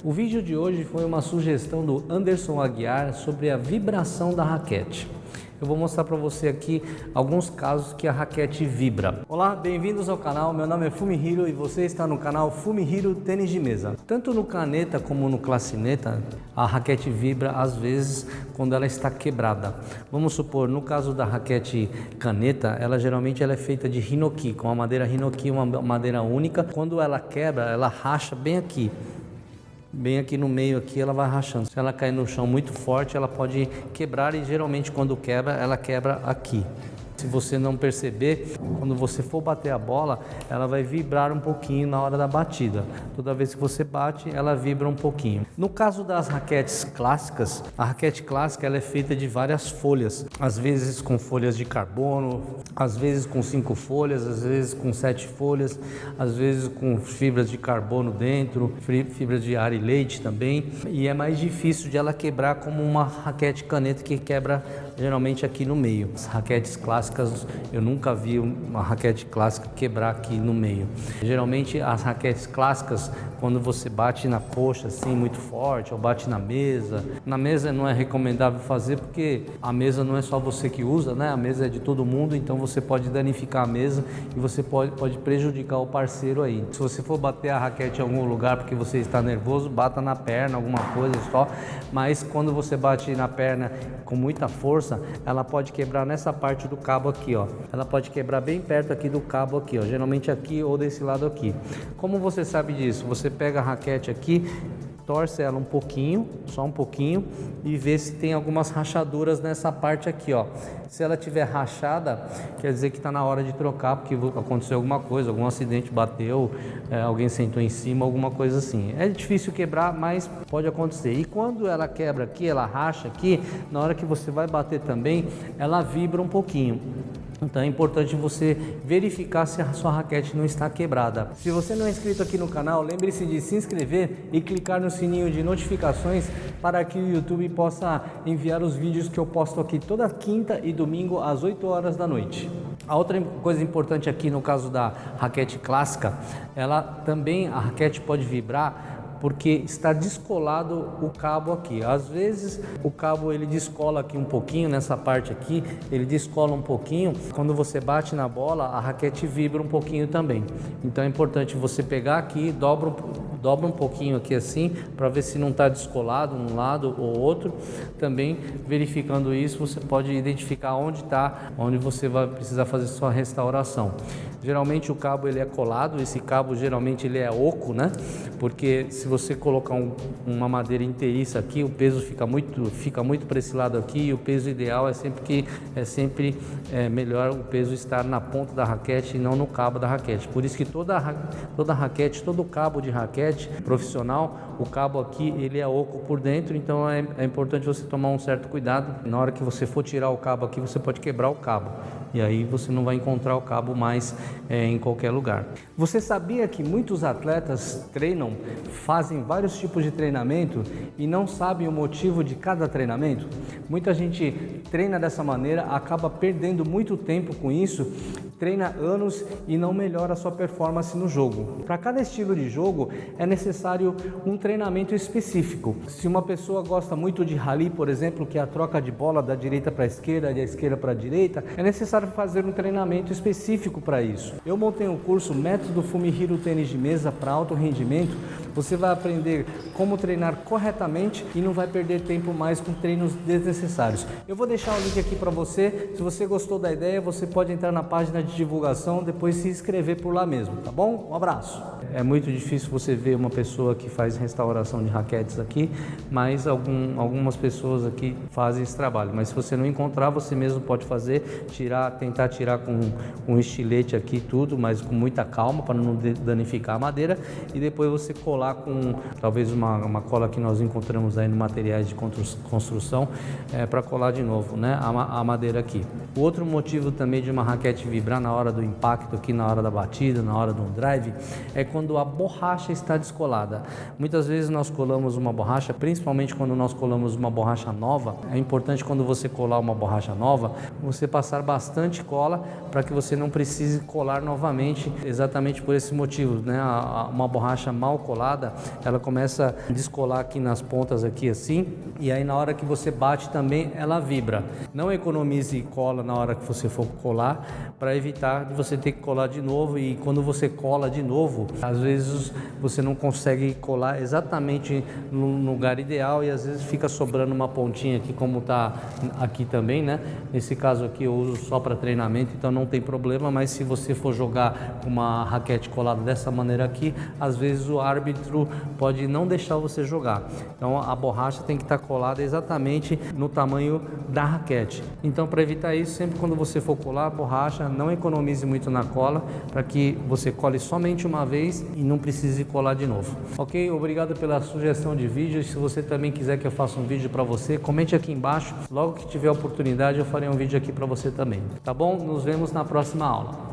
O vídeo de hoje foi uma sugestão do Anderson Aguiar sobre a vibração da raquete. Eu vou mostrar para você aqui alguns casos que a raquete vibra. Olá, bem-vindos ao canal, meu nome é Fumihiro e você está no canal Fumihiro Tênis de Mesa. Tanto no caneta como no classineta, a raquete vibra às vezes quando ela está quebrada. Vamos supor, no caso da raquete caneta, ela geralmente é feita de hinoki, com a madeira hinoki, uma madeira única. Quando ela quebra, ela racha bem aqui no meio aqui, ela vai rachando. Se ela cair no chão muito forte, ela pode quebrar e geralmente quando quebra, ela quebra aqui. Se você não perceber, quando você for bater a bola, ela vai vibrar um pouquinho na hora da batida. Toda vez que você bate, ela vibra um pouquinho. No caso das raquetes clássicas, a raquete clássica ela é feita de várias folhas. Às vezes com folhas de carbono, às vezes com 5 folhas, às vezes com 7 folhas, às vezes com fibras de carbono dentro, fibras de ar e leite também. E é mais difícil de ela quebrar como uma raquete caneta que quebra geralmente aqui no meio. As raquetes clássicas, eu nunca vi uma raquete clássica quebrar aqui no meio. Geralmente as raquetes clássicas, quando você bate na coxa assim muito forte, ou bate na mesa não é recomendável fazer porque a mesa não é só você que usa, né? A mesa é de todo mundo, então você pode danificar a mesa e você pode prejudicar o parceiro aí. Se você for bater a raquete em algum lugar porque você está nervoso, bata na perna, alguma coisa só, mas quando você bate na perna com muita força, ela pode quebrar nessa parte do cabo aqui, ó. Ela pode quebrar bem perto aqui do cabo aqui, ó. Geralmente aqui ou desse lado aqui. Como você sabe disso? Você pega a raquete aqui, torce ela um pouquinho, só um pouquinho, e vê se tem algumas rachaduras nessa parte aqui, ó. Se ela tiver rachada, quer dizer que está na hora de trocar, porque aconteceu alguma coisa, algum acidente, bateu, alguém sentou em cima, alguma coisa assim. É difícil quebrar, mas pode acontecer. E quando ela quebra aqui, ela racha aqui, na hora que você vai bater também, ela vibra um pouquinho. Então é importante você verificar se a sua raquete não está quebrada. Se você não é inscrito aqui no canal, lembre-se de se inscrever e clicar no sininho de notificações para que o YouTube possa enviar os vídeos que eu posto aqui toda quinta e domingo às 8 horas da noite. A outra coisa importante aqui no caso da raquete clássica, a raquete pode vibrar porque está descolado o cabo aqui. Às vezes o cabo ele descola aqui um pouquinho, nessa parte aqui, ele descola um pouquinho. Quando você bate na bola, a raquete vibra um pouquinho também. Então é importante você pegar aqui, dobra um pouquinho aqui assim, para ver se não está descolado um lado ou outro. Também verificando isso, você pode identificar onde você vai precisar fazer sua restauração. Geralmente o cabo ele é colado, esse cabo geralmente ele é oco, né? Porque se você colocar uma madeira inteiriça aqui, o peso fica muito para esse lado aqui, e o peso ideal é sempre melhor o peso estar na ponta da raquete e não no cabo da raquete. Por isso que toda raquete, todo cabo de raquete profissional, o cabo aqui ele é oco por dentro, então é importante você tomar um certo cuidado. Na hora que você for tirar o cabo aqui, você pode quebrar o cabo. E aí você não vai encontrar o cabo mais em qualquer lugar. Você sabia que muitos atletas fazem vários tipos de treinamento e não sabem o motivo de cada treinamento? Muita gente treina dessa maneira, acaba perdendo muito tempo com isso, treina anos e não melhora a sua performance no jogo. Para cada estilo de jogo é necessário um treinamento específico. Se uma pessoa gosta muito de rally, por exemplo, que é a troca de bola da direita para a esquerda, da esquerda para a direita, é necessário fazer um treinamento específico para isso. Eu montei um curso Método Fumihiro Tênis de Mesa para alto rendimento. Você vai aprender como treinar corretamente e não vai perder tempo mais com treinos desnecessários. Eu vou deixar o link aqui para você. Se você gostou da ideia, você pode entrar na página de divulgação, depois se inscrever por lá mesmo, tá bom? Um abraço. É muito difícil você ver uma pessoa que faz restauração de raquetes aqui, mas algumas pessoas aqui fazem esse trabalho. Mas se você não encontrar, você mesmo pode fazer, tentar tirar com um estilete aqui tudo, mas com muita calma para não danificar a madeira, e depois você colar com talvez uma cola que nós encontramos aí no materiais de construção, para colar de novo, né, a madeira aqui. O outro motivo também de uma raquete vibrar vibrar na hora do impacto aqui, na hora da batida, na hora do drive, é quando a borracha está descolada. Muitas vezes nós colamos uma borracha, principalmente quando nós colamos uma borracha nova. É importante, quando você colar uma borracha nova, você passar bastante cola para que você não precise colar novamente, exatamente por esse motivo, né? Uma borracha mal colada, ela começa a descolar aqui nas pontas aqui assim, e aí na hora que você bate também ela vibra. Não economize cola na hora que você for colar, para evitar de você ter que colar de novo, e quando você cola de novo, às vezes você não consegue colar exatamente no lugar ideal, e às vezes fica sobrando uma pontinha aqui, como está aqui também, né? Nesse caso aqui eu uso só para treinamento, então não tem problema, mas se você for jogar com uma raquete colada dessa maneira aqui, às vezes o árbitro pode não deixar você jogar. Então a borracha tem que estar colada exatamente no tamanho da raquete. Então, para evitar isso, sempre quando você for colar a borracha, não economize muito na cola, para que você cole somente uma vez e não precise colar de novo. Ok? Obrigado pela sugestão de vídeo. Se você também quiser que eu faça um vídeo para você, comente aqui embaixo. Logo que tiver oportunidade, eu farei um vídeo aqui para você também. Tá bom? Nos vemos na próxima aula.